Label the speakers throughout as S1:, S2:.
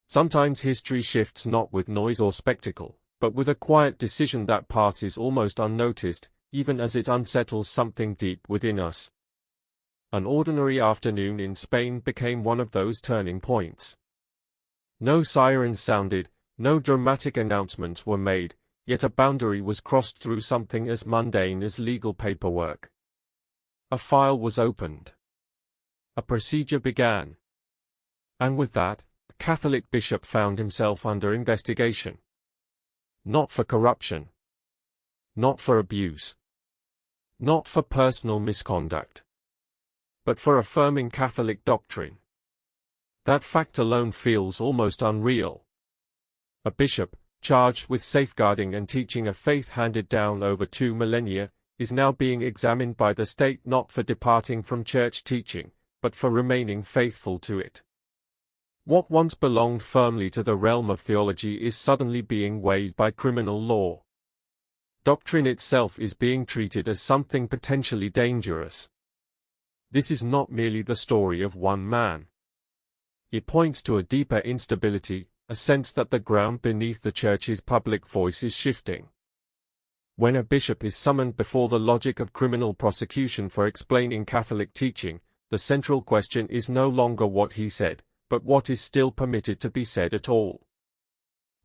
S1: Sometimes history shifts not with noise or spectacle, but with a quiet decision that passes almost unnoticed, even as it unsettles something deep within us. An ordinary afternoon in Spain became one of those turning points. No sirens sounded, no dramatic announcements were made, yet a boundary was crossed through something as mundane as legal paperwork. A file was opened. A procedure began. And with that, a Catholic bishop found himself under investigation. Not for corruption. Not for abuse. Not for personal misconduct. But for affirming Catholic doctrine. That fact alone feels almost unreal. A bishop, charged with safeguarding and teaching a faith handed down over 2 millennia, is now being examined by the state not for departing from church teaching, but for remaining faithful to it. What once belonged firmly to the realm of theology is suddenly being weighed by criminal law. Doctrine itself is being treated as something potentially dangerous. This is not merely the story of one man. It points to a deeper instability, a sense that the ground beneath the church's public voice is shifting. When a bishop is summoned before the logic of criminal prosecution for explaining Catholic teaching, the central question is no longer what he said, but what is still permitted to be said at all.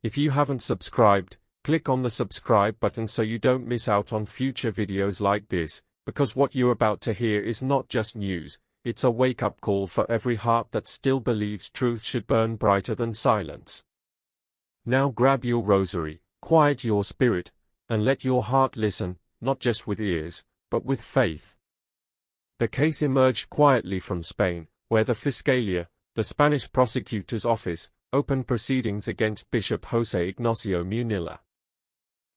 S1: If you haven't subscribed, click on the subscribe button so you don't miss out on future videos like this, because what you're about to hear is not just news, it's a wake-up call for every heart that still believes truth should burn brighter than silence. Now grab your rosary, quiet your spirit, and let your heart listen, not just with ears, but with faith. The case emerged quietly from Spain, where the Fiscalia, the Spanish prosecutor's office, opened proceedings against Bishop José Ignacio Munilla.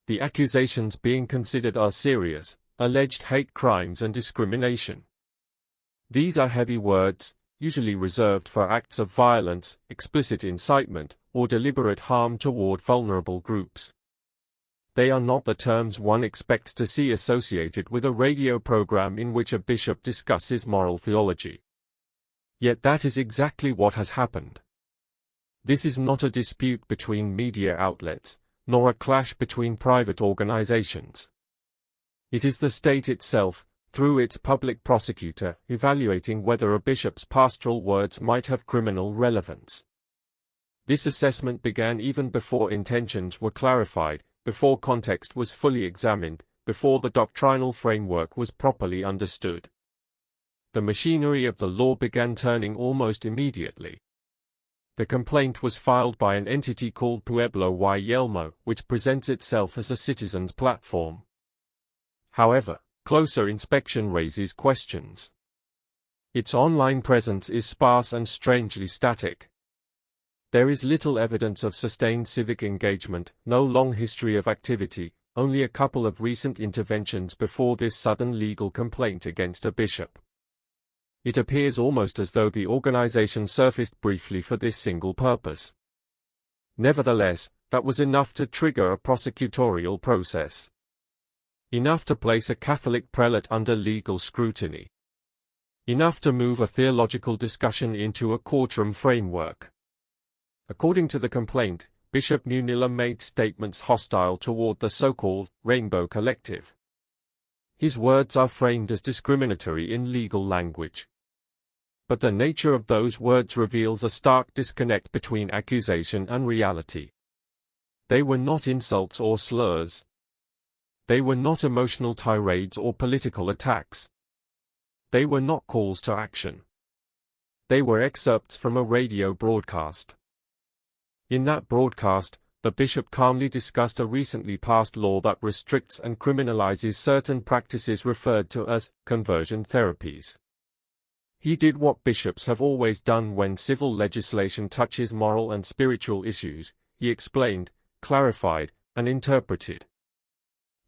S1: The accusations being considered are serious, alleged hate crimes and discrimination. These are heavy words, usually reserved for acts of violence, explicit incitement, or deliberate harm toward vulnerable groups. They are not the terms one expects to see associated with a radio program in which a bishop discusses moral theology. Yet that is exactly what has happened. This is not a dispute between media outlets, nor a clash between private organizations. It is the state itself, through its public prosecutor, evaluating whether a bishop's pastoral words might have criminal relevance. This assessment began even before intentions were clarified, before context was fully examined, before the doctrinal framework was properly understood. The machinery of the law began turning almost immediately. The complaint was filed by an entity called Pueblo y Yelmo, which presents itself as a citizen's platform. However, closer inspection raises questions. Its online presence is sparse and strangely static. There is little evidence of sustained civic engagement, no long history of activity, only a couple of recent interventions before this sudden legal complaint against a bishop. It appears almost as though the organization surfaced briefly for this single purpose. Nevertheless, that was enough to trigger a prosecutorial process. Enough to place a Catholic prelate under legal scrutiny. Enough to move a theological discussion into a courtroom framework. According to the complaint, Bishop Munilla made statements hostile toward the so-called Rainbow Collective. His words are framed as discriminatory in legal language. But the nature of those words reveals a stark disconnect between accusation and reality. They were not insults or slurs. They were not emotional tirades or political attacks. They were not calls to action. They were excerpts from a radio broadcast. In that broadcast, the bishop calmly discussed a recently passed law that restricts and criminalizes certain practices referred to as conversion therapies. He did what bishops have always done when civil legislation touches moral and spiritual issues. He explained, clarified, and interpreted.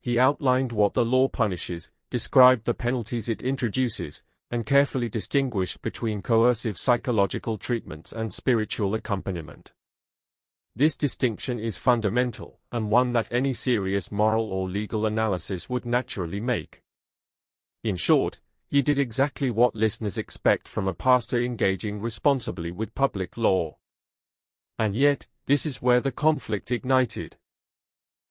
S1: He outlined what the law punishes, described the penalties it introduces, and carefully distinguished between coercive psychological treatments and spiritual accompaniment. This distinction is fundamental, and one that any serious moral or legal analysis would naturally make. In short, he did exactly what listeners expect from a pastor engaging responsibly with public law. And yet, this is where the conflict ignited.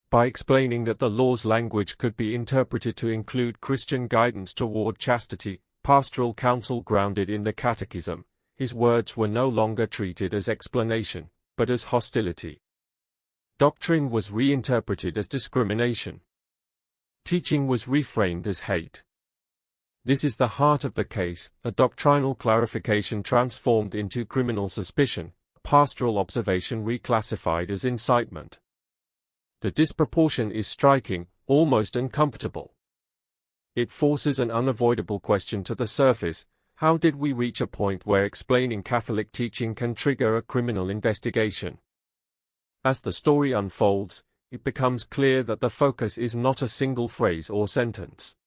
S1: By explaining that the law's language could be interpreted to include Christian guidance toward chastity, pastoral counsel grounded in the Catechism, his words were no longer treated as explanation, but as hostility. Doctrine was reinterpreted as discrimination. Teaching was reframed as hate. This is the heart of the case, a doctrinal clarification transformed into criminal suspicion, a pastoral observation reclassified as incitement. The disproportion is striking, almost uncomfortable. It forces an unavoidable question to the surface: how did we reach a point where explaining Catholic teaching can trigger a criminal investigation? As the story unfolds, it becomes clear that the focus is not a single phrase or sentence.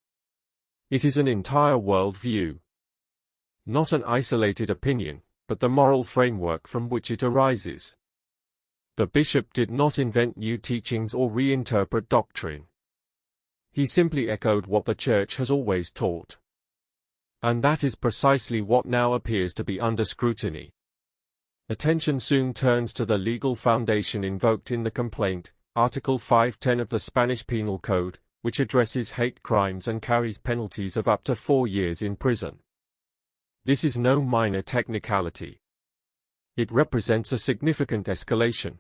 S1: It is an entire worldview. Not an isolated opinion, but the moral framework from which it arises. The bishop did not invent new teachings or reinterpret doctrine. He simply echoed what the Church has always taught. And that is precisely what now appears to be under scrutiny. Attention soon turns to the legal foundation invoked in the complaint, Article 510 of the Spanish Penal Code, which addresses hate crimes and carries penalties of up to 4 years in prison. This is no minor technicality. It represents a significant escalation.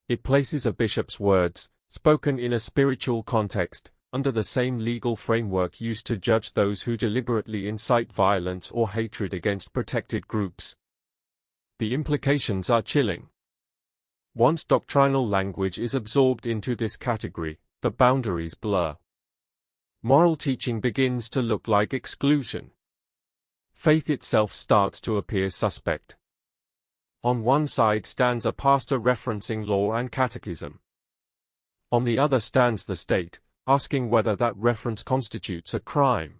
S1: It places a bishop's words, spoken in a spiritual context, under the same legal framework used to judge those who deliberately incite violence or hatred against protected groups. The implications are chilling. Once doctrinal language is absorbed into this category, the boundaries blur. Moral teaching begins to look like exclusion. Faith itself starts to appear suspect. On one side stands a pastor referencing law and catechism. On the other stands the state, asking whether that reference constitutes a crime.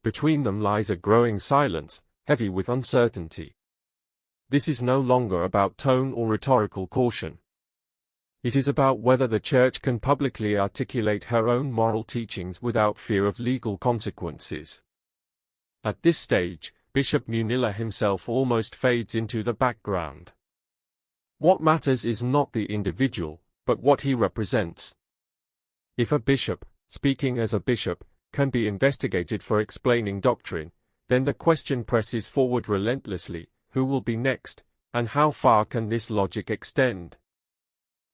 S1: Between them lies a growing silence, heavy with uncertainty. This is no longer about tone or rhetorical caution. It is about whether the Church can publicly articulate her own moral teachings without fear of legal consequences. At this stage, Bishop Munilla himself almost fades into the background. What matters is not the individual, but what he represents. If a bishop, speaking as a bishop, can be investigated for explaining doctrine, then the question presses forward relentlessly: who will be next, and how far can this logic extend?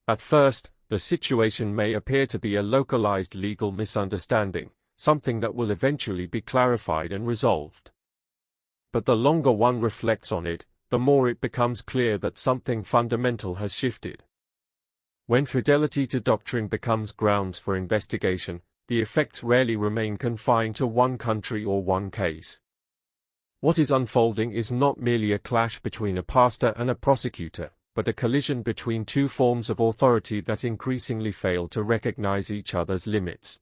S1: At first, the situation may appear to be a localized legal misunderstanding, something that will eventually be clarified and resolved. But the longer one reflects on it, the more it becomes clear that something fundamental has shifted. When fidelity to doctrine becomes grounds for investigation, the effects rarely remain confined to one country or one case. What is unfolding is not merely a clash between a pastor and a prosecutor, but a collision between two forms of authority that increasingly fail to recognize each other's limits.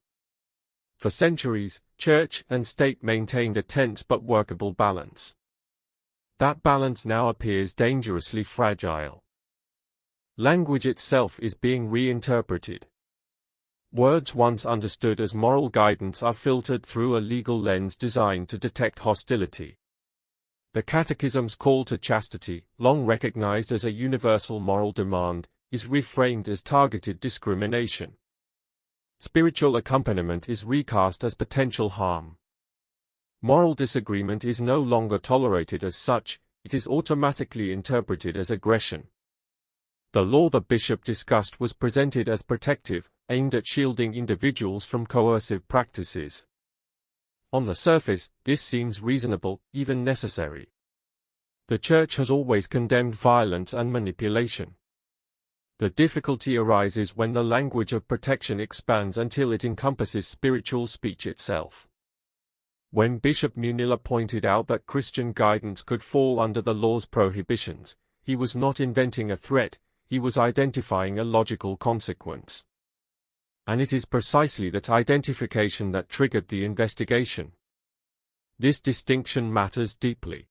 S1: For centuries, church and state maintained a tense but workable balance. That balance now appears dangerously fragile. Language itself is being reinterpreted. Words once understood as moral guidance are filtered through a legal lens designed to detect hostility. The Catechism's call to chastity, long recognized as a universal moral demand, is reframed as targeted discrimination. Spiritual accompaniment is recast as potential harm. Moral disagreement is no longer tolerated as such, it is automatically interpreted as aggression. The law the bishop discussed was presented as protective, aimed at shielding individuals from coercive practices. On the surface, this seems reasonable, even necessary. The Church has always condemned violence and manipulation. The difficulty arises when the language of protection expands until it encompasses spiritual speech itself. When Bishop Munilla pointed out that Christian guidance could fall under the law's prohibitions, he was not inventing a threat, he was identifying a logical consequence. And it is precisely that identification that triggered the investigation. This distinction matters deeply.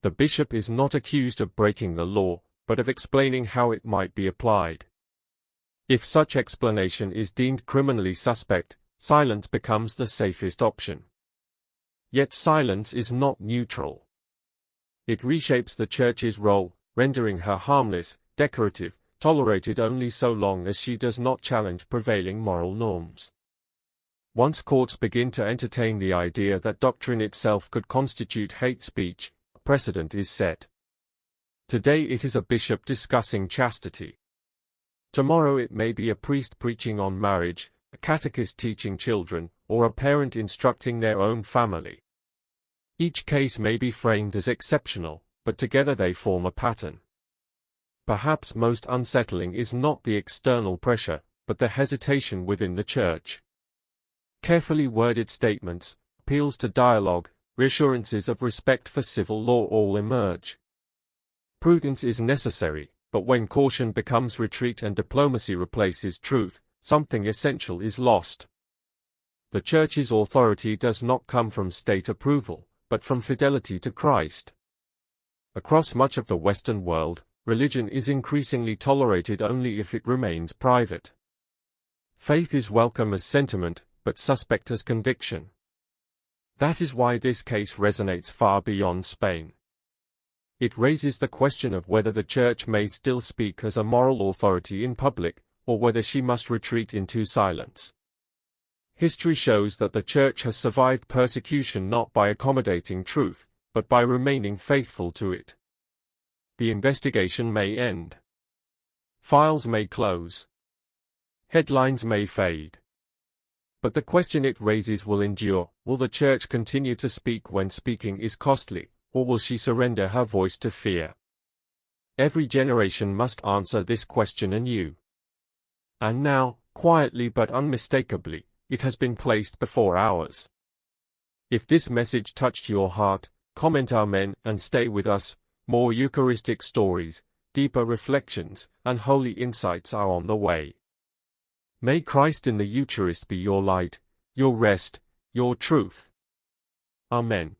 S1: The bishop is not accused of breaking the law, but of explaining how it might be applied. If such explanation is deemed criminally suspect, silence becomes the safest option. Yet silence is not neutral. It reshapes the Church's role, rendering her harmless, decorative, tolerated only so long as she does not challenge prevailing moral norms. Once courts begin to entertain the idea that doctrine itself could constitute hate speech, a precedent is set. Today it is a bishop discussing chastity. Tomorrow it may be a priest preaching on marriage, a catechist teaching children, or a parent instructing their own family. Each case may be framed as exceptional, but together they form a pattern. Perhaps most unsettling is not the external pressure, but the hesitation within the Church. Carefully worded statements, appeals to dialogue, reassurances of respect for civil law all emerge. Prudence is necessary, but when caution becomes retreat and diplomacy replaces truth, something essential is lost. The Church's authority does not come from state approval, but from fidelity to Christ. Across much of the Western world, religion is increasingly tolerated only if it remains private. Faith is welcome as sentiment, but suspect as conviction. That is why this case resonates far beyond Spain. It raises the question of whether the Church may still speak as a moral authority in public, or whether she must retreat into silence. History shows that the Church has survived persecution not by accommodating truth, but by remaining faithful to it. The investigation may end. Files may close. Headlines may fade. But the question it raises will endure. Will the Church continue to speak when speaking is costly, or will she surrender her voice to fear? Every generation must answer this question anew. And now, quietly but unmistakably, it has been placed before ours. If this message touched your heart, comment Amen and stay with us. More Eucharistic stories, deeper reflections, and holy insights are on the way. May Christ in the Eucharist be your light, your rest, your truth. Amen.